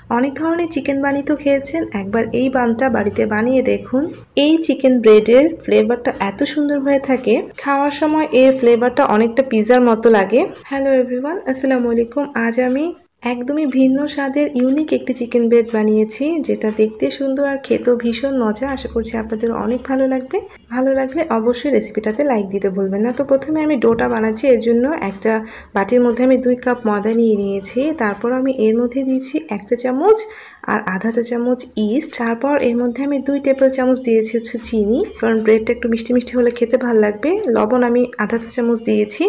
অনেক ধরনের চিকেন বানি তো খেয়েছেন, একবার এই বানটা বাড়িতে বানিয়ে দেখুন। এই চিকেন ব্রেডের ফ্লেভারটা এত সুন্দর হয়ে থাকে, খাওয়ার সময় এর ফ্লেভারটা অনেকটা পিৎজার মতো লাগে। হ্যালো এভরিওয়ান, আসসালামু আলাইকুম। আজ আমি একদমই ভিন্ন স্বাদের ইউনিক একটি চিকেন ব্রেড বানিয়েছি, যেটা দেখতে সুন্দর আর খেতেও ভীষণ মজা। আশা করছি আপনাদের অনেক ভালো লাগবে। ভালো লাগলে অবশ্যই রেসিপিটাতে লাইক দিতে ভুলবেন না। তো প্রথমে আমি ডোটা বানাচ্ছি, এর জন্য একটা বাটির মধ্যে আমি 2 কাপ ময়দা নিয়ে নিয়েছি। তারপর আমি এর মধ্যে দিয়েছি 1 চা চামচ আর আধা চা চামচ ইস্ট। তারপর এর মধ্যে আমি 2 টেবিল চামচ দিয়েছি চিনি, কারণ ব্রেডটা একটু মিষ্টি মিষ্টি হলে খেতে ভালো লাগবে। লবণ আমি আধা চা চামচ দিয়েছি।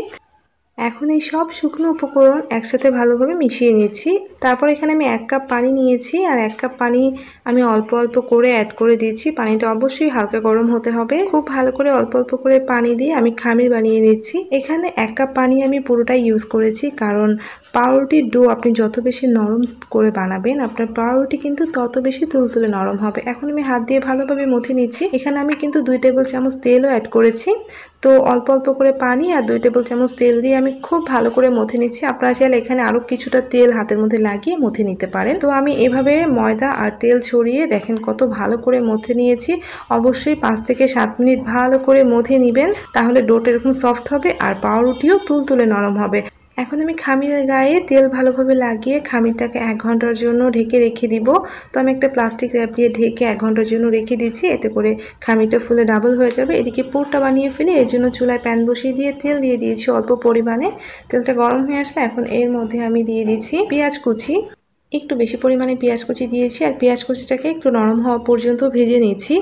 এখন এই সব শুকনো উপকরণ একসাথে ভালোভাবে মিশিয়ে নিচ্ছি। তারপর এখানে আমি 1 কাপ পানি নিয়েছি, আর 1 কাপ পানি আমি অল্প অল্প করে অ্যাড করে দিয়েছি। পানিটা অবশ্যই হালকা গরম হতে হবে। খুব ভালো করে অল্প অল্প করে পানি দিয়ে আমি খামির বানিয়ে নিচ্ছি। এখানে 1 কাপ পানি আমি পুরোটাই ইউজ করেছি, কারণ পাউরুটির ডো আপনি যত বেশি নরম করে বানাবেন, আপনার পাউরুটি কিন্তু তত বেশি তুলতুলে নরম হবে। এখন আমি হাত দিয়ে ভালোভাবে মথে নিচ্ছি। এখানে আমি কিন্তু 2 টেবিল চামচ তেলও অ্যাড করেছি। তো অল্প অল্প করে পানি আর 2 টেবিল চামচ তেল দিয়ে আমি খুব ভালো করে মথে নিচ্ছি। আপনারা চাইলে এখানে আরও কিছুটা তেল হাতের মধ্যে লাগিয়ে মথে নিতে পারেন। তো আমি এভাবে ময়দা আর তেল ছড়িয়ে দেখেন কত ভালো করে মথে নিয়েছি। অবশ্যই 5 থেকে 7 মিনিট ভালো করে মথে নেবেন, তাহলে ডোটা এরকম সফট হবে আর পাউরুটিও তুলতুলে নরম হবে। এখন আমি খামিরের গায়ে তেল ভালোভাবে লাগিয়ে খামিরটাকে 1 ঘন্টার জন্য ঢেকে রেখে দিব। তো আমি একটা প্লাস্টিক র্যাপ দিয়ে ঢেকে 1 ঘন্টার জন্য রেখে দিচ্ছি, এতে করে খামিরটা ফুলে ডাবল হয়ে যাবে। এদিকে পুরটা বানিয়ে ফেলি। এর জন্য চুলায় প্যান বসিয়ে দিয়ে তেল দিয়ে দিয়েছি অল্প পরিমাণে। তেলটা গরম হয়ে আসলে এখন এর মধ্যে আমি দিয়ে দিচ্ছি পেঁয়াজ কুচি। একটু বেশি পরিমাণে পেঁয়াজ কুচি দিয়েছি, আর পেঁয়াজ কুচিটাকে একটু নরম হওয়া পর্যন্ত ভেজে নিচ্ছি।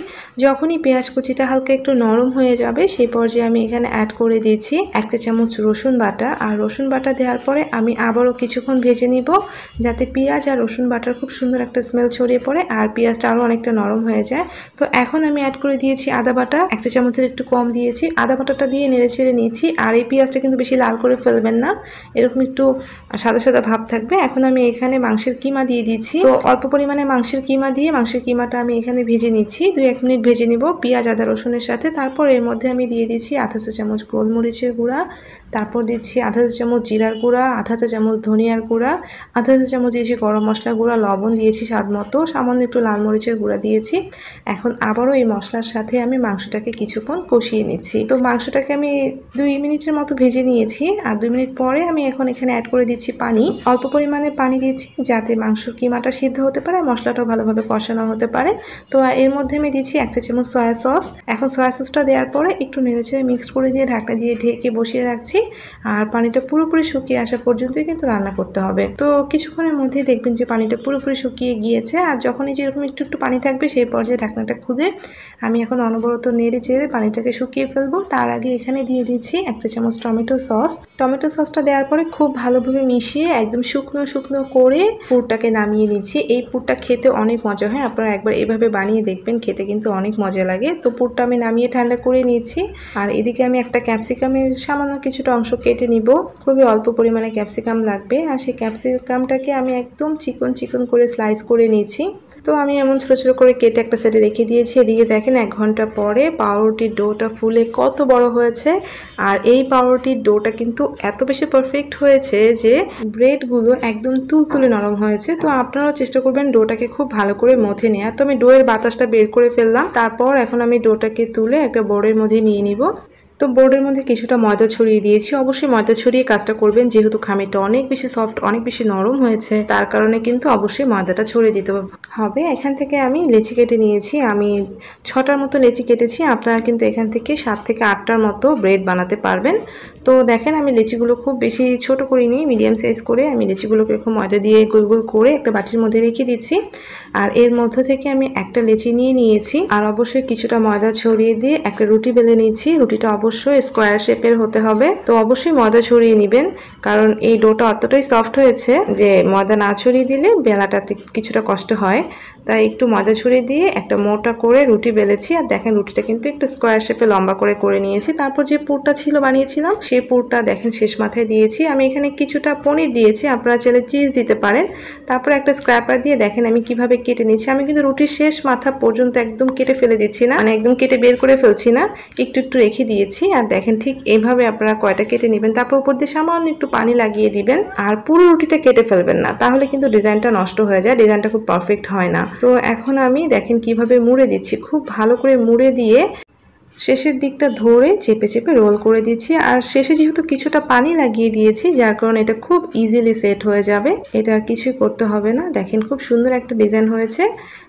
যখনই পেঁয়াজ কুচিটা হালকা একটু নরম হয়ে যাবে, সেই পর্যায়ে আমি এখানে অ্যাড করে দিয়েছি 1 চা চামচ রসুন বাটা। আর রসুন বাটা দেওয়ার পরে আমি আবারও কিছুক্ষণ ভেজে নিব, যাতে পেঁয়াজ আর রসুন বাটার খুব সুন্দর একটা স্মেল ছড়িয়ে পড়ে আর পেঁয়াজটা আরও অনেকটা নরম হয়ে যায়। তো এখন আমি অ্যাড করে দিয়েছি আদা বাটা। 1 চা চামচের একটু কম দিয়েছি। আদা বাটাটা দিয়ে নেড়ে চেড়ে নিচ্ছি। আর এই পেঁয়াজটা কিন্তু বেশি লাল করে ফেলবেন না, এরকম একটু সাদা সাদা ভাব থাকবে। এখন আমি এখানে মাংসের কিমা দিয়ে দিচ্ছি। তো অল্প পরিমাণে মাংসের কিমা দিয়ে মাংসের কিমাটা আমি এখানে ভেজে নিচ্ছি। 2-1 মিনিট ভেজে নিব পেঁয়াজ আদা রসুনের সাথে। তারপর এর মধ্যে আমি দিয়ে দিচ্ছি আধা চা চামচ গোলমরিচের গুঁড়া, তারপর দিচ্ছি আধা চা চামচ জিরার গুঁড়া, আধা চা চামচ ধনিয়ার গুঁড়া, আধা চা চামচ দিয়েছি গরম মশলা গুঁড়া, লবণ দিয়েছি স্বাদ মতো, সামান্য একটু লাল মরিচের গুঁড়া দিয়েছি। এখন আবারও এই মশলার সাথে আমি মাংসটাকে কিছুক্ষণ কষিয়ে নিচ্ছি। তো মাংসটাকে আমি 2 মিনিটের মতো ভেজে নিয়েছি। আর 2 মিনিট পরে আমি এখন এখানে অ্যাড করে দিচ্ছি পানি। অল্প পরিমাণে পানি দিচ্ছি, যাতে মাংস কিমাটা সিদ্ধ হতে পারে, মশলাটাও ভালোভাবে কষানো হতে পারে। তো এর মধ্যে আমি দিচ্ছি 1 চা চামচ সয়া সস। এখন সয়া সসটা দেওয়ার পরে একটু নেড়েচেড়ে মিক্সড করে দিয়ে ঢাকনা দিয়ে ঢেকে বসিয়ে রাখছি। আর পানিটা পুরোপুরি শুকিয়ে আসা পর্যন্তই কিন্তু রান্না করতে হবে। তো কিছুক্ষণের মধ্যেই দেখবেন যে পানিটা পুরোপুরি শুকিয়ে গিয়েছে। আর যখনই যেরকম একটু একটু পানি থাকবে, সেই পর্যায়ে ঢাকনাটা খুলে আমি এখন অনবরত নেড়ে চেড়ে পানিটাকে শুকিয়ে ফেলবো। তার আগে এখানে দিয়ে দিচ্ছি 1 চা চামচ টমেটো সস। টমেটো সসটা দেওয়ার পরে খুব ভালোভাবে মিশিয়ে একদম শুকনো শুকনো করে পুরটাকে নামিয়ে নিচ্ছি। এই পুরটা খেতে অনেক মজা হয়, আপনারা একবার এভাবে বানিয়ে দেখবেন, খেতে কিন্তু অনেক মজা লাগে। তো পুরটা আমি নামিয়ে ঠান্ডা করে নিচ্ছি। আর এদিকে আমি একটা ক্যাপসিকামের সামান্য কিছুটা অংশ কেটে নিব। খুবই অল্প পরিমাণে ক্যাপসিকাম লাগবে, আর সেই ক্যাপসিকামটাকে আমি একদম চিকন চিকন করে স্লাইস করে নিয়েছি। তো আমি এমন ছোটো ছোটো করে কেটে একটা সাইডে রেখে দিয়েছি। এদিকে দেখেন 1 ঘন্টা পরে পাউরুটির ডোটা ফুলে কত বড় হয়েছে। আর এই পাউরুটির ডোটা কিন্তু এত বেশি পারফেক্ট হয়েছে যে ব্রেডগুলো একদম তুলতুলে নরম হয়েছে। তো আপনারাও চেষ্টা করবেন ডোটাকে খুব ভালো করে মথে নেওয়ার। তো আমি ডোয়ের বাতাসটা বের করে ফেললাম। তারপর এখন আমি ডোটাকে তুলে একটা বোর্ডের মধ্যে নিয়ে নিব। তো বোর্ডের মধ্যে কিছুটা ময়দা ছড়িয়ে দিয়েছি। অবশ্যই ময়দা ছড়িয়ে কাজটা করবেন, যেহেতু খামিরটা অনেক বেশি সফট, অনেক বেশি নরম হয়েছে, তার কারণে কিন্তু অবশ্যই ময়দাটা ছড়িয়ে দিতে হবে। এখান থেকে আমি লেচি কেটে নিয়েছি। আমি 6টার মতো লেচি কেটেছি। আপনারা কিন্তু এখান থেকে 7 থেকে 8টার মতো ব্রেড বানাতে পারবেন। তো দেখেন আমি লেচিগুলো খুব বেশি ছোট করিনি, মিডিয়াম সাইজ করে আমি লেচিগুলোকে এরকম ময়দা দিয়ে গোল গোল করে একটা বাটির মধ্যে রেখে দিচ্ছি। আর এর মধ্য থেকে আমি একটা লেচি নিয়ে নিয়েছি। আর অবশ্যই কিছুটা ময়দা ছড়িয়ে দিয়ে একটা রুটি বেলে নিচ্ছি। রুটিটা অবশ্যই স্কোয়ার শেপের হতে হবে। তো অবশ্যই ময়দা ছড়িয়ে নেবেন, কারণ এই ডোটা অতটাই সফট হয়েছে যে ময়দা না ছড়িয়ে দিলে বেলাটাতে কিছুটা কষ্ট হয়। তাই একটু ময়দা ছড়িয়ে দিয়ে একটা মোটা করে রুটি বেলেছি। আর দেখেন রুটিটা কিন্তু একটু স্কোয়ার শেপে লম্বা করে নিয়েছি। তারপর যে পুরটা ছিল বানিয়েছিলাম, সেই পুরটা দেখেন শেষ মাথায় দিয়েছি। আমি এখানে কিছুটা পনির দিয়েছি, আপনারা চাইলে চিজ দিতে পারেন। তারপর একটা স্ক্র্যাপার দিয়ে দেখেন আমি কিভাবে কেটে নিচ্ছি। আমি কিন্তু রুটির শেষ মাথা পর্যন্ত একদম কেটে ফেলে দিচ্ছি না, মানে একদম কেটে বের করে ফেলছি না, একটু একটু রেখে দিয়েছি। নিয়েছি। আর দেখেন ঠিক এইভাবে আপনারা কয়টা কেটে নেবেন, তারপর উপর দিয়ে সামান্য একটু পানি লাগিয়ে দিবেন। আর পুরো রুটিটা কেটে ফেলবেন না, তাহলে কিন্তু ডিজাইনটা নষ্ট হয়ে যায়, ডিজাইনটা খুব পারফেক্ট হয় না। তো এখন আমি দেখেন কিভাবে মুড়ে দিচ্ছি, খুব ভালো করে মুড়ে দিয়ে শেষের দিকটা ধরে চেপে চেপে রোল করে দিচ্ছি। আর শেষে যেহেতু কিছুটা পানি লাগিয়ে দিয়েছি, যার কারণে এটা খুব ইজিলি সেট হয়ে যাবে, এটা আর কিছুই করতে হবে না। দেখেন খুব সুন্দর একটা ডিজাইন হয়েছে।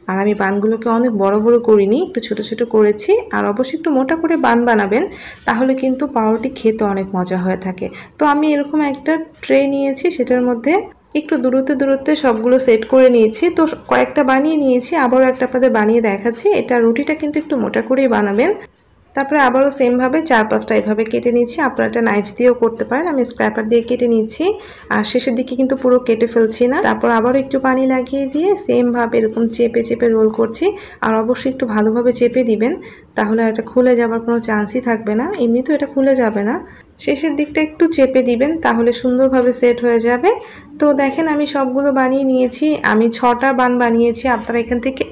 আর আমি বানগুলোকে অনেক বড় বড় করিনি, একটু ছোট ছোট করেছি। আর অবশ্যই একটু মোটা করে বান বানাবেন, তাহলে কিন্তু পাউরুটি খেতে অনেক মজা হয়ে থাকে। তো আমি এরকম একটা ট্রে নিয়েছি, সেটার মধ্যে একটু দূরত্বে সবগুলো সেট করে নিয়েছি। তো কয়েকটা বানিয়ে নিয়েছি, আবারও একটা আপনাদের বানিয়ে দেখাচ্ছি। এটা রুটিটা কিন্তু একটু মোটা করেই বানাবেন। তারপরে আবারও সেমভাবে 4-5টা এভাবে কেটে নিচ্ছি। আপনারা এটা নাইফ দিয়েও করতে পারেন, আমি স্ক্র্যাপার দিয়ে কেটে নিচ্ছি। আর শেষের দিকে কিন্তু পুরো কেটে ফেলছি না। তারপর আবারও একটু পানি লাগিয়ে দিয়ে সেমভাবে এরকম চেপে চেপে রোল করছি। আর অবশ্যই একটু ভালোভাবে চেপে দিবেন, তাহলে এটা খুলে যাবার কোনো চান্সই থাকবে না, এমনিতেও এটা খুলে যাবে না। শেষের দিকটা একটু চেপে দিবেন, তাহলে সুন্দরভাবে সেট হয়ে যাবে। তো দেখেন আমি সবগুলো বানিয়ে নিয়েছি, আমি 6টা বান বানিয়েছি। আপনারা এখান থেকে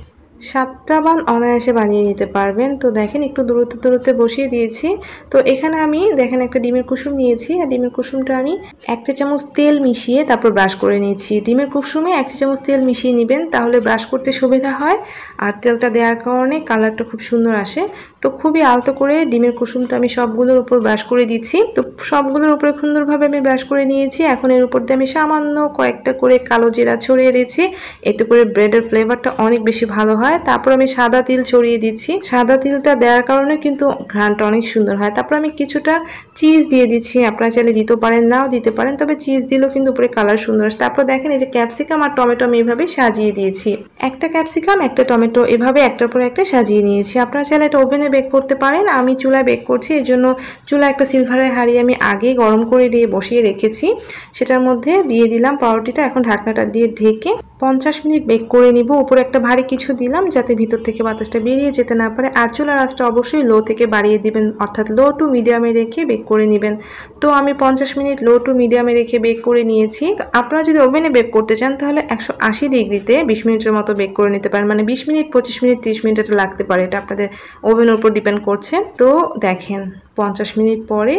7টা বান অনায়াসে বানিয়ে নিতে পারবেন। তো দেখেন একটু দূরত্বে বসিয়ে দিয়েছি। তো এখানে আমি দেখেন একটা ডিমের কুসুম নিয়েছি, আর ডিমের কুসুমটা আমি 1 চা চামচ তেল মিশিয়ে তারপর ব্রাশ করে নিয়েছি। ডিমের কুসুমে 1 চা চামচ তেল মিশিয়ে নেবেন, তাহলে ব্রাশ করতে সুবিধা হয়। আর তেলটা দেওয়ার কারণে কালারটা খুব সুন্দর আসে। তো খুবই আলতো করে ডিমের কুসুমটা আমি সবগুলোর উপর ব্রাশ করে দিচ্ছি। তো সবগুলোর উপরে সুন্দরভাবে আমি ব্রাশ করে নিয়েছি। এখন এর উপর দিয়ে আমি সামান্য কয়েকটা করে কালো জিরা ছড়িয়ে দিচ্ছি, এতে করে ব্রেডের ফ্লেভারটা অনেক বেশি ভালো হয়। তারপর আমি সাদা তিল ছড়িয়ে দিচ্ছি, সাদা তিলটা দেওয়ার কারণে কিন্তু ঘ্রাণটা অনেক সুন্দর হয়। তারপর আমি কিছুটা চিজ দিয়ে দিচ্ছি, আপনারা চাইলে দিতে পারেন, নাও দিতে পারেন, তবে চিজ দিলেও কিন্তু উপরে কালার সুন্দর আসে। তারপর দেখেন এই যে ক্যাপসিকাম আর টমেটো আমি এভাবে সাজিয়ে দিয়েছি, একটা ক্যাপসিকাম একটা টমেটো এভাবে একটার পর একটা সাজিয়ে নিয়েছি। আপনারা চাইলে এটা ওভেনে বেক করতে পারেন, আমি চুলায় বেক করছি, এই জন্য চুলায় একটা সিলভারের হাঁড়ি আমি আগে গরম করে দিয়ে বসিয়ে রেখেছি, সেটার মধ্যে দিয়ে দিলাম পাউরুটিটা। এখন ঢাকনাটা দিয়ে ঢেকে 50 মিনিট বেক করে নিব। উপরে একটা ভারী কিছু দিলাম যাতে ভিতর থেকে বাতাসটা বেরিয়ে যেতে না পারে। আর চুলার আঁচটা অবশ্যই লো থেকে বাড়িয়ে দিবেন, অর্থাৎ লো টু মিডিয়ামে রেখে বেক করে নেবেন। তো আমি 50 মিনিট লো টু মিডিয়ামে রেখে বেক করে নিয়েছি। তো আপনারা যদি ওভেনে বেক করতে চান তাহলে 180 ডিগ্রিতে 20 মিনিটের মতো বেক করে নিতে পারেন, মানে 20 মিনিট 25 মিনিট 30 মিনিট এটা লাগতে পারে, এটা আপনাদের ওভেনের উপর ডিপেন্ড করছে। তো দেখেন 50 মিনিট পরে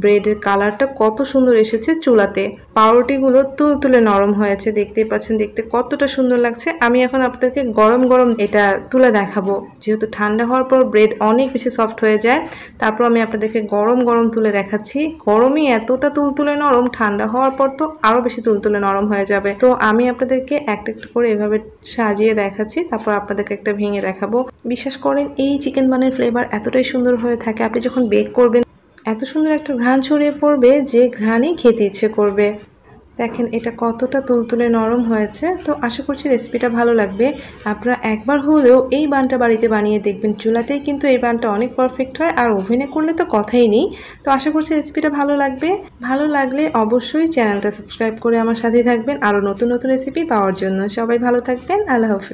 ব্রেডের কালারটা কত সুন্দর এসেছে চুলাতে, পাউরুটিগুলো তুলতুলে নরম হয়েছে, দেখতেই পাচ্ছেন দেখতে কতটা সুন্দর লাগছে। আমি এখন আপনাদেরকে গরম গরম এটা তুলে দেখাবো, যেহেতু ঠান্ডা হওয়ার পর ব্রেড অনেক বেশি সফট হয়ে যায়। তারপর আমি আপনাদেরকে গরম গরম তুলে দেখাচ্ছি। গরমই এতটা তুলতুলে নরম, ঠান্ডা হওয়ার পর তো আরো বেশি তুলতুলে নরম হয়ে যাবে। তো আমি আপনাদেরকে একটা একটা করে এভাবে সাজিয়ে দেখাচ্ছি, তারপর আপনাদেরকে একটা ভেঙে দেখাবো। বিশ্বাস করেন এই চিকেন বানের ফ্লেভার এতটাই সুন্দর হয়ে থাকে, আপনি যখন বেক করবেন এত সুন্দর একটা ঘ্রাণ ছড়িয়ে পড়বে যে ঘ্রাণে খেতে ইচ্ছে করবে। দেখেন এটা কতটা তুলতুলে নরম হয়েছে। তো আশা করছি রেসিপিটা ভালো লাগবে। আপনারা একবার হলেও এই বানটা বাড়িতে বানিয়ে দেখবেন, চুলাতেই কিন্তু এই বানটা অনেক পারফেক্ট হয়, আর ওভেনে করলে তো কথাই নেই। তো আশা করছি রেসিপিটা ভালো লাগবে। ভালো লাগলে অবশ্যই চ্যানেলটা সাবস্ক্রাইব করে আমার সাথে থাকবেন আরও নতুন নতুন রেসিপি পাওয়ার জন্য। সবাই ভালো থাকবেন, আল্লাহ হাফেজ।